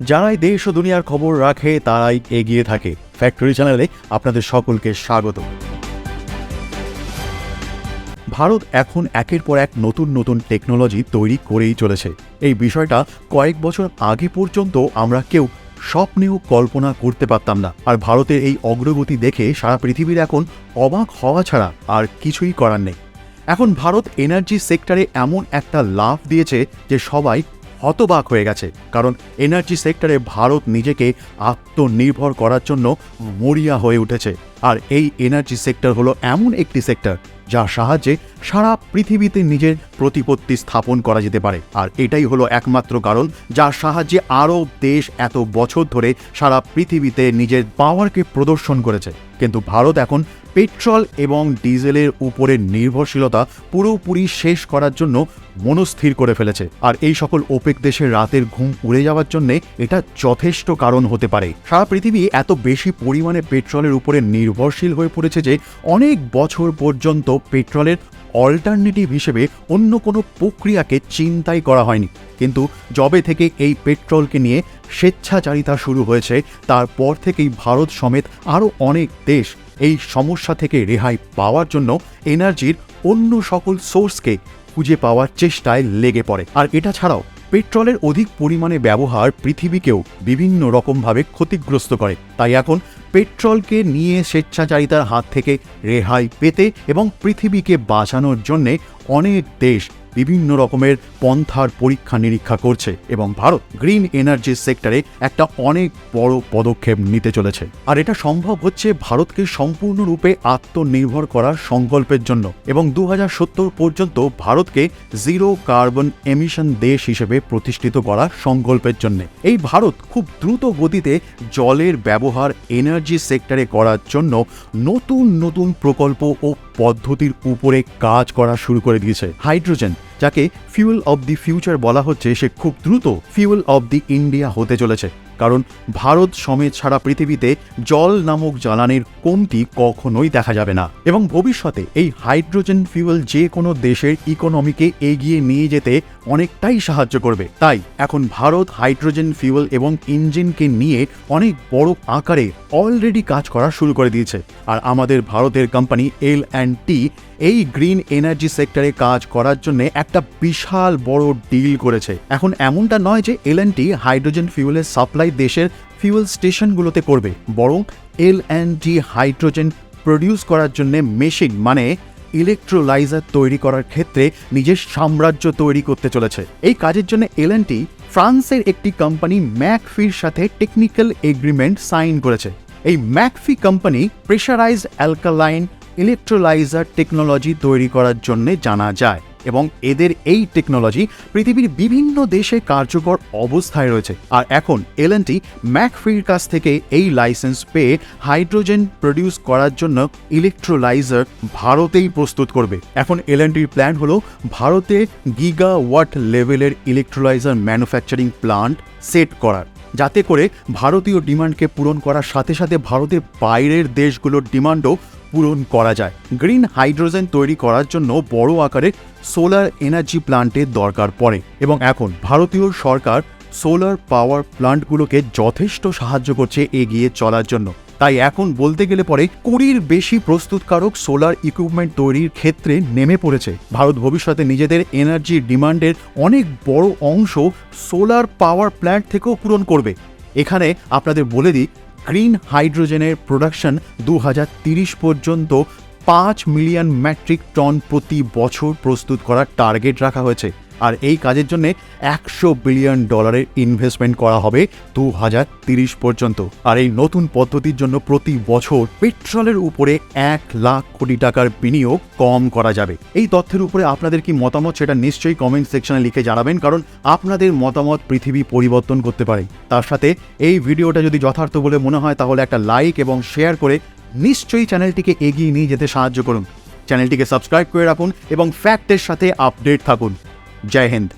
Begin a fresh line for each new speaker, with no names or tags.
যারাই দেশ ও দুনিয়ার খবর রাখে তারাই এগিয়ে থাকে। ফ্যাক্টরি চ্যানেলে আপনাদের সকলকে স্বাগত। ভারত এখন একের পর এক নতুন নতুন টেকনোলজি তৈরি করেই চলেছে। এই বিষয়টা কয়েক বছর আগে পর্যন্ত আমরা কেউ স্বপ্নেও কল্পনা করতে পারতাম না। আর ভারতের এই অগ্রগতি দেখে সারা পৃথিবীর এখন অবাক হওয়া ছাড়া আর কিছুই করার নেই। এখন ভারত এনার্জি সেক্টরে এমন একটা লাফ দিয়েছে যে সবাই হতবাক হয়ে গেছে। কারণ এনার্জি সেক্টরে ভারত নিজেকে আত্মনির্ভর করার জন্য মরিয়া হয়ে উঠেছে। আর এই এনার্জি সেক্টর হলো এমন একটি সেক্টর যার সাহায্যে সারা পৃথিবীতে নিজের প্রতিপত্তি স্থাপন করা যেতে পারে। আর এটাই হলো একমাত্র কারণ যার সাহায্যে আরব দেশ এত বছর ধরে সারা পৃথিবীতে নিজের পাওয়ারকে প্রদর্শন করেছে। কিন্তু ভারত এখন পেট্রোল এবং ডিজেলের উপরে নির্ভরশীলতা পুরোপুরি শেষ করার জন্য মনস্থির করে ফেলেছে। আর এই সকল ওপেক দেশের রাতের ঘুম উড়ে যাওয়ার জন্য এটা যথেষ্ট কারণ হতে পারে। সারা পৃথিবী এত বেশি পরিমাণে পেট্রোলের উপরে নির্ভরশীল হয়ে পড়েছে যে অনেক বছর পর্যন্ত পেট্রোলের অল্টারনেটিভ হিসেবে অন্য কোনো প্রক্রিয়াকে চিন্তাই করা হয়নি। কিন্তু যবে থেকে এই পেট্রোলকে নিয়ে স্বেচ্ছাচারিতা শুরু হয়েছে তারপর থেকেই ভারত সমেত আরও অনেক দেশ এই সমস্যা থেকে রেহাই পাওয়ার জন্য এনার্জির অন্য সকল সোর্সকে খুঁজে পাওয়ার চেষ্টায় লেগে পড়ে। আর এটা ছাড়াও পেট্রোলের অধিক পরিমাণে ব্যবহার পৃথিবীকেও বিভিন্ন রকমভাবে ক্ষতিগ্রস্ত করে। তাই এখন পেট্রোলকে নিয়ে স্বেচ্ছাচারিতার হাত থেকে রেহাই পেতে এবং পৃথিবীকে বাঁচানোর জন্যে অনেক দেশ বিভিন্ন রকমের পন্থার পরীক্ষা নিরীক্ষা করছে এবং ভারত গ্রিন এনার্জি সেক্টরে একটা অনেক বড় পদক্ষেপ নিতে চলেছে। আর এটা সম্ভব হচ্ছে ভারতকে সম্পূর্ণরূপে আত্মনির্ভর করার সংকল্পের জন্য এবং 2070 পর্যন্ত ভারতকে জিরো কার্বন এমিশন দেশ হিসেবে প্রতিষ্ঠিত করার সংকল্পের জন্য। এই ভারত খুব দ্রুত গতিতে জলের ব্যবহার এনার্জি সেক্টরে করার জন্য নতুন নতুন প্রকল্প ও পদ্ধতির উপরে কাজ করা শুরু করে দিয়েছে। হাইড্রোজেন, যাকে ফিউয়েল অব দি ফিউচার বলা হচ্ছে, সে খুব দ্রুত ফিউয়েল অব দি ইন্ডিয়া হতে চলেছে। কারণ ভারত সমেত সারা পৃথিবীতে জল নামক জ্বালানির কমতি কখনোই দেখা যাবে না এবং ভবিষ্যতে এই হাইড্রোজেন ফিউয়েল যে কোনো দেশের ইকোনমিকে এগিয়ে নিয়ে যেতে অনেকটাই সাহায্য করবে। তাই এখন ভারত হাইড্রোজেন ফিউয়েল এবং ইঞ্জিনকে নিয়ে অনেক বড় আকারে অলরেডি কাজ করা শুরু করে দিয়েছে। আর আমাদের ভারতের কোম্পানি L&T এই গ্রিন এনার্জি সেক্টরে কাজ করার জন্য একটা বিশাল বড় ডিল করেছে। এখন এমনটা নয় যে L&T হাইড্রোজেন ফিউয়েলের সাপ্লাই দেশের ফিউয়েল স্টেশনগুলোতে করবে, বরং L&T হাইড্রোজেন প্রডিউস করার জন্য মেশিন মানে ইলেকট্রোলাইজার তৈরি করার ক্ষেত্রে নিজের সাম্রাজ্য তৈরি করতে চলেছে। এই কাজের জন্য L&T ফ্রান্সের একটি কোম্পানি ম্যাকফির সাথে টেকনিক্যাল এগ্রিমেন্ট সাইন করেছে। এই McPhy company pressurised alkaline electrolyser technology তৈরি করার জন্য জানা যায় এবং এদের এই টেকনোলজি পৃথিবীর বিভিন্ন দেশে কার্যকর অবস্থায় রয়েছে। আর এখন L&T ম্যাকফির কাছ থেকে এই লাইসেন্স পেয়ে হাইড্রোজেন প্রডিউস করার জন্য ইলেকট্রোলাইজার ভারতেই প্রস্তুত করবে। এখন L&Tর প্ল্যান হলো ভারতে গিগাওয়াট লেভেলের ইলেকট্রোলাইজার ম্যানুফ্যাকচারিং প্লান্ট সেট করার, যাতে করে ভারতীয় ডিমান্ডকে পূরণ করার সাথে সাথে ভারতের বাইরের দেশগুলোর ডিমান্ডও পূরণ করা যায়। গ্রিন হাইড্রোজেন তৈরি করার জন্য বড় আকারের সোলার এনার্জি প্লান্টের দরকার পড়ে এবং এখন ভারতীয় সরকার সোলার পাওয়ার প্লান্টগুলোকে যথেষ্ট সাহায্য করছে এগিয়ে চলার জন্য। তাই এখন বলতে গেলে পরে 20-র বেশি প্রস্তুতকারক সোলার ইকুইপমেন্ট তৈরির ক্ষেত্রে নেমে পড়েছে। ভারত ভবিষ্যতে নিজেদের এনার্জি ডিমান্ডের অনেক বড় অংশ সোলার পাওয়ার প্ল্যান্ট থেকেও পূরণ করবে। এখানে আপনাদের বলে দিই, গ্রিন হাইড্রোজেনের প্রোডাকশন 2030 পর্যন্ত 5 মিলিয়ন মেট্রিক টন প্রতি বছর প্রস্তুত করার টার্গেট রাখা হয়েছে। আর এই কাজের জন্য $100 বিলিয়ন ইনভেস্টমেন্ট করা হবে 2030 পর্যন্ত। আর এই নতুন পদ্ধতির জন্য প্রতি বছর পেট্রোলের উপরে 1 লাখ কোটি টাকার বিনিয়োগ কম করা যাবে। এই তথ্যের উপরে আপনাদের কি মতামত সেটা নিশ্চয়ই কমেন্ট সেকশনে লিখে জানাবেন, কারণ আপনাদের মতামত পৃথিবী পরিবর্তন করতে পারে। তার সাথে এই ভিডিওটা যদি যথার্থ বলে মনে হয় তাহলে একটা লাইক এবং শেয়ার করে নিশ্চয়ই চ্যানেলটিকে এগিয়ে নিয়ে যেতে সাহায্য করুন। চ্যানেলটিকে সাবস্ক্রাইব করে রাখুন এবং ফ্যাক্টের সাথে আপডেট থাকুন। জয় হিন্দ।